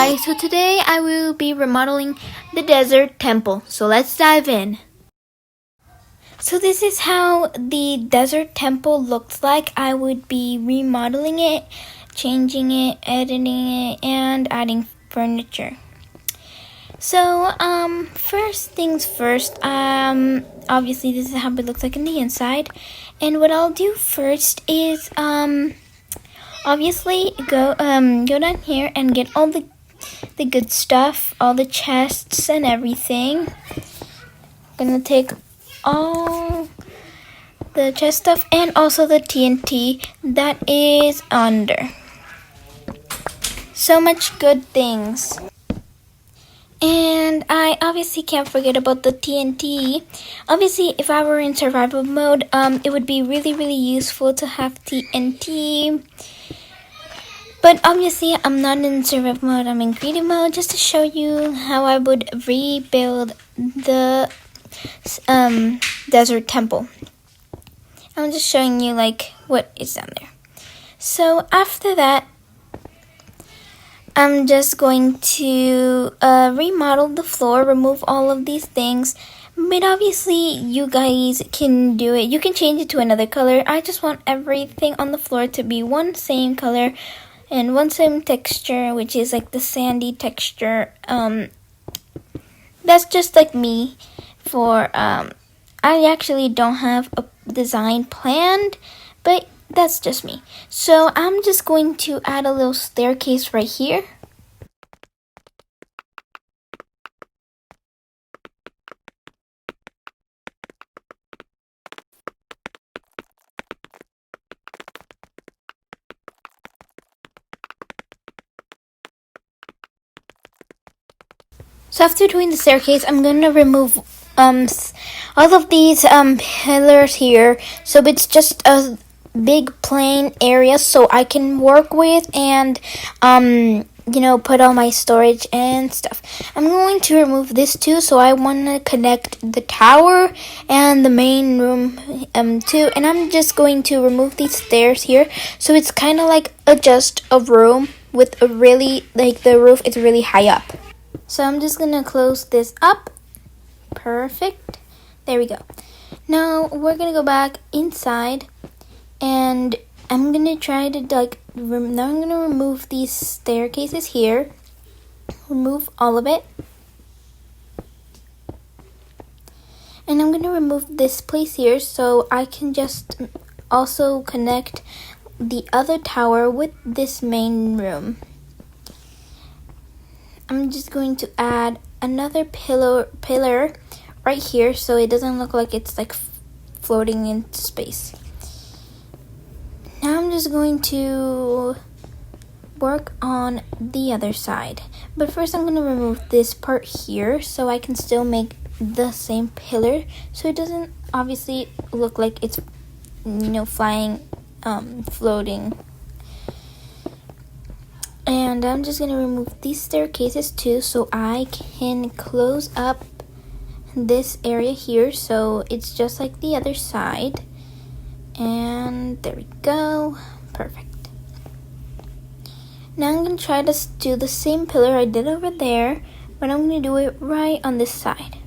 guys, so today I will be remodeling the desert temple. So let's dive in. So this is how the desert temple looks like. I would be remodeling it, changing it, editing it, and adding furniture. So first things first, obviously this is how it looks like in the inside. And what I'll do first is obviously go down here and get all the good stuff, all the chests and everything. I'm gonna take all the chest stuff and also the TNT that is under. So much good things. And I obviously can't forget about the TNT. Obviously, if I were in survival mode, it would be really useful to have TNT. But obviously, I'm not in survival mode, I'm in creative mode, just to show you how I would rebuild the desert temple. I'm just showing you like what is down there. So after that, I'm just going to remodel the floor, remove all of these things. But obviously, you guys can do it. You can change it to another color. I just want everything on the floor to be one same color and one same texture, which is like the sandy texture. That's just like me. I actually don't have a design planned, but that's just me. So I'm just going to add a little staircase right here. So after doing the staircase, I'm gonna remove all of these pillars here, so it's just a big plain area so I can work with and put all my storage and stuff. I'm going to remove this too, so I want to connect the tower and the main room too, and I'm just going to remove these stairs here, so it's kind of like just a room with a really, like, the roof is really high up. So I'm just gonna close this up. Perfect. There we go. Now we're gonna go back inside, and I'm gonna try to now I'm gonna remove these staircases here. Remove all of it. And I'm gonna remove this place here so I can just also connect the other tower with this main room. I'm just going to add another pillar right here so it doesn't look like it's like floating into space. Now I'm just going to work on the other side. But first I'm going to remove this part here so I can still make the same pillar so it doesn't obviously look like it's flying, floating. And I'm just going to remove these staircases too so I can close up this area here so it's just like the other side. And there we go. Perfect. Now I'm going to try to do the same pillar I did over there, but I'm going to do it right on this side.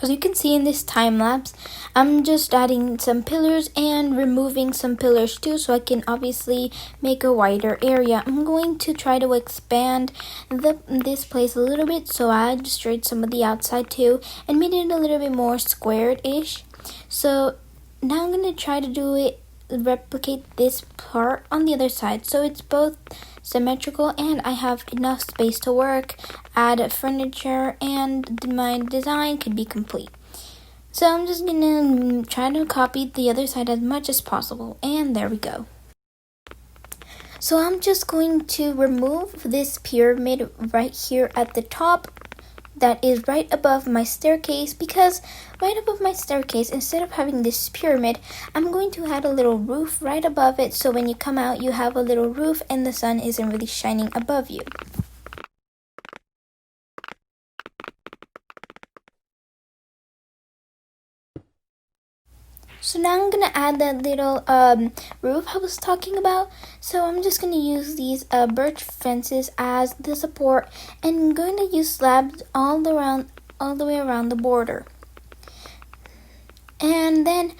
As you can see in this time lapse, I'm just adding some pillars and removing some pillars too so I can obviously make a wider area. I'm going to try to expand this place a little bit, so I destroyed some of the outside too and made it a little bit more squared-ish. So now I'm going to try to replicate this part on the other side so it's both symmetrical and I have enough space to work, add furniture, and my design could be complete. So I'm just gonna try to copy the other side as much as possible, and there we go. So I'm just going to remove this pyramid right here at the top that is right above my staircase, because right above my staircase, instead of having this pyramid, I'm going to add a little roof right above it so when you come out you have a little roof and the sun isn't really shining above you. So now I'm gonna add that little roof I was talking about. So I'm just gonna use these birch fences as the support, and I'm going to use slabs all the way around the border. And then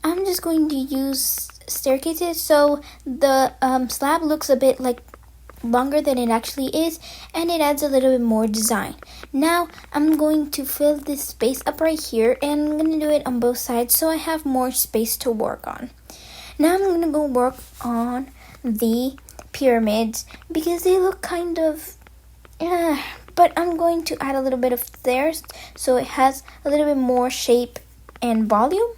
I'm just going to use staircases so the slab looks a bit like longer than it actually is, and it adds a little bit more design. Now I'm going to fill this space up right here, and I'm going to do it on both sides so I have more space to work on. Now I'm going to go work on the pyramids because they look kind of but I'm going to add a little bit of stairs so it has a little bit more shape and volume.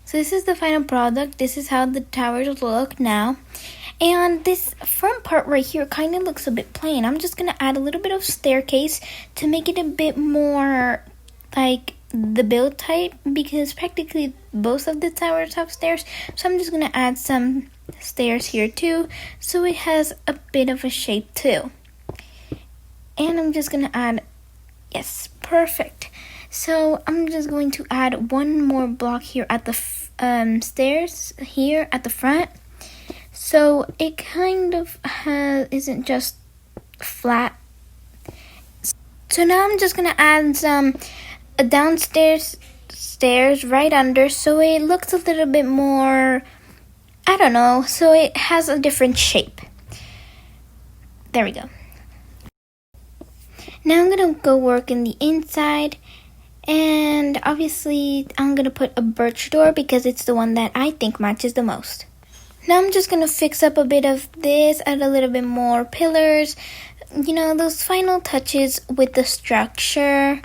So this is the final product. This is how the towers look now. And this front part right here kind of looks a bit plain. I'm just going to add a little bit of staircase to make it a bit more like the build type, because practically both of the towers have stairs. So I'm just going to add some stairs here too, so it has a bit of a shape too. And I'm just going to add, yes, perfect. So I'm just going to add one more block here at the stairs here at the front, so it kind of isn't just flat. So now I'm just gonna add some downstairs stairs right under, so it looks a little bit more, I don't know, so it has a different shape. There we go. Now I'm gonna go work in the inside. And obviously, I'm going to put a birch door because it's the one that I think matches the most. Now I'm just going to fix up a bit of this, add a little bit more pillars, you know, those final touches with the structure.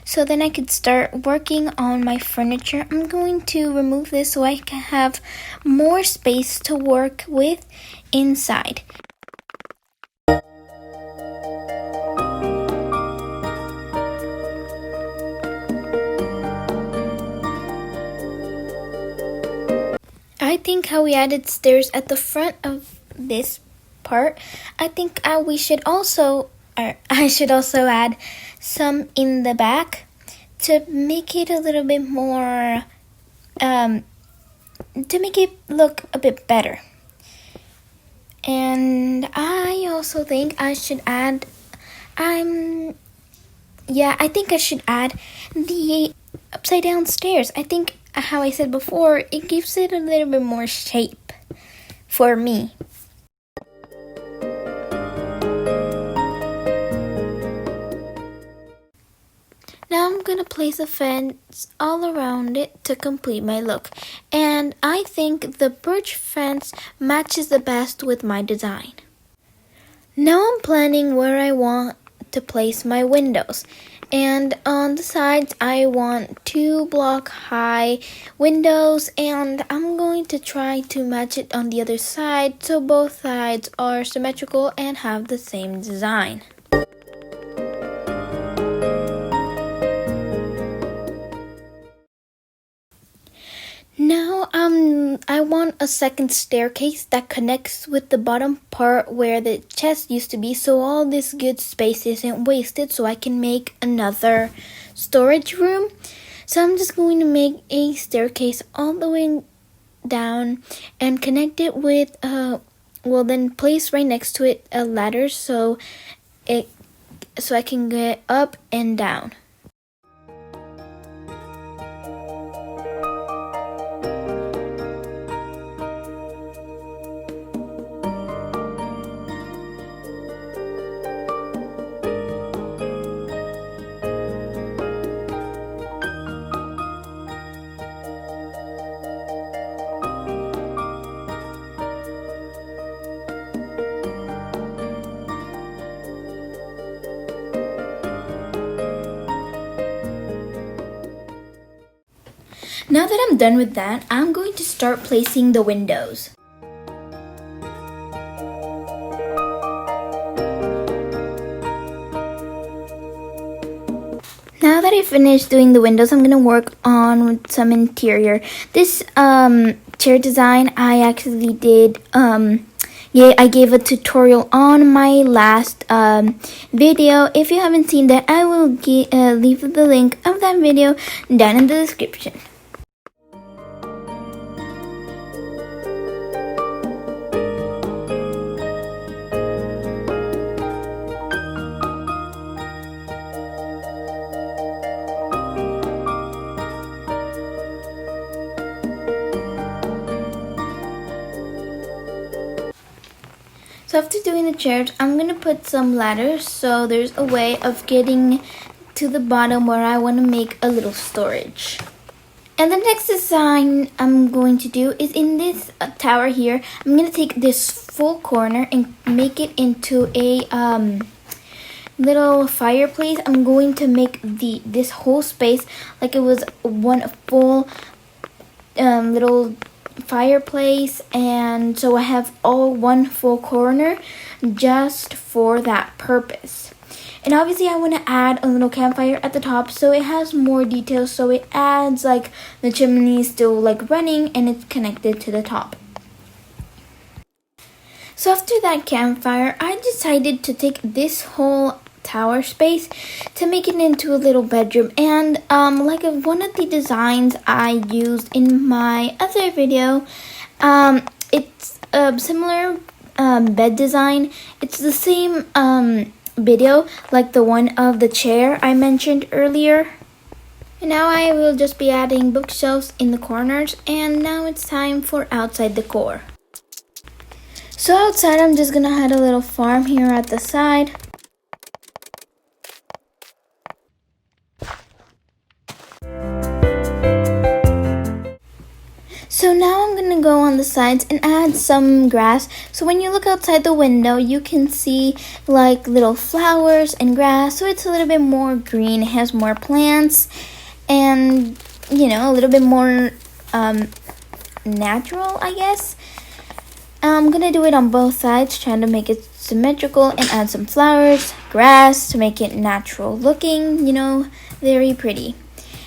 So then I could start working on my furniture. I'm going to remove this so I can have more space to work with inside. I think how we added stairs at the front of this part, I think we should also, or I should also add some in the back to make it a little bit more, to make it look a bit better. And I also think I should add, I think I should add the upside down stairs. I think how I said before, it gives it a little bit more shape for me. Now I'm going to place a fence all around it to complete my look. And I think the birch fence matches the best with my design. Now I'm planning where I want to place my windows. And on the sides, I want 2-block high windows, and I'm going to try to match it on the other side so both sides are symmetrical and have the same design. Now, I want a second staircase that connects with the bottom part where the chest used to be, so all this good space isn't wasted, so I can make another storage room. So I'm just going to make a staircase all the way down and connect it with, then place right next to it a ladder so I can get up and down. Now that I'm done with that, I'm going to start placing the windows. Now that that I finished doing the windows, I'm gonna work on some interior. This chair design I actually did yeah, I gave a tutorial on my last video. If you haven't seen that, I will leave the link of that video down in the description. So after doing the chairs, I'm going to put some ladders so there's a way of getting to the bottom where I want to make a little storage. And the next design I'm going to do is in this tower here. I'm going to take this full corner and make it into a little fireplace. I'm going to make this whole space like it was one full little fireplace, and so I have all one full corner just for that purpose. And obviously I want to add a little campfire at the top so it has more details, so it adds like the chimney still like running and it's connected to the top. So after that campfire, I decided to take this whole tower space to make it into a little bedroom, and like one of the designs I used in my other video, it's a similar bed design. It's the same video like the one of the chair I mentioned earlier. And now I will just be adding bookshelves in the corners, and now it's time for outside decor. So outside I'm just gonna add a little farm here at the side. So now I'm going to go on the sides and add some grass. So when you look outside the window, you can see like little flowers and grass. So it's a little bit more green. It has more plants and, you know, a little bit more natural, I guess. I'm going to do it on both sides, trying to make it symmetrical, and add some flowers, grass to make it natural looking, you know, very pretty.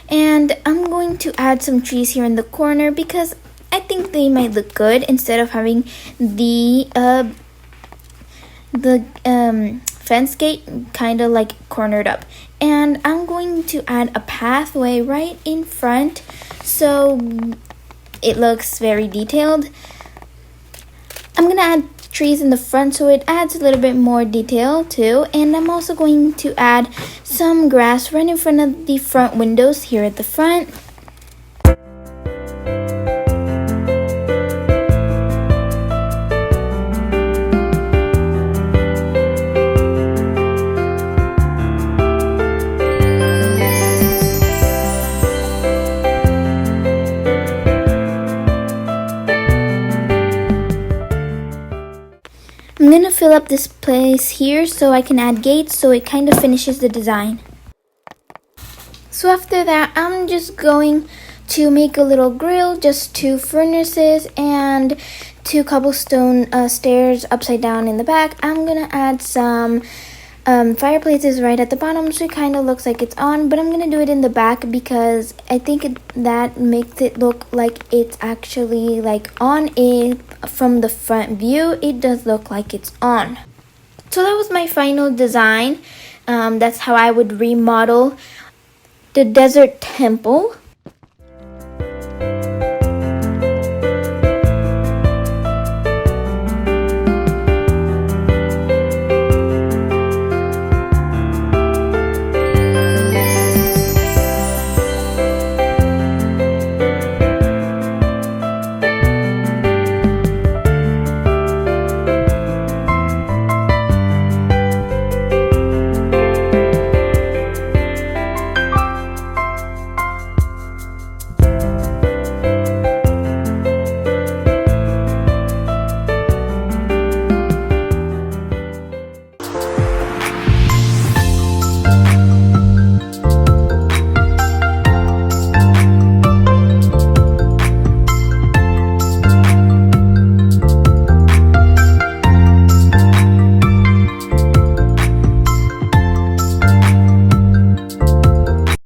And I'm going to add some trees here in the corner because I think they might look good instead of having the fence gate kind of like cornered up. And I'm going to add a pathway right in front so it looks very detailed. I'm going to add trees in the front so it adds a little bit more detail too, and I'm also going to add some grass right in front of the front windows here at the front. I'm going to fill up this place here so I can add gates so it kind of finishes the design. So after that, I'm just going to make a little grill, just 2 furnaces and 2 cobblestone stairs upside down in the back. I'm going to add some fireplaces right at the bottom so it kind of looks like it's on, but I'm going to do it in the back because I think that makes it look like it's actually like on it. From the front view, it does look like it's on. So that was my final design. That's how I would remodel the desert temple.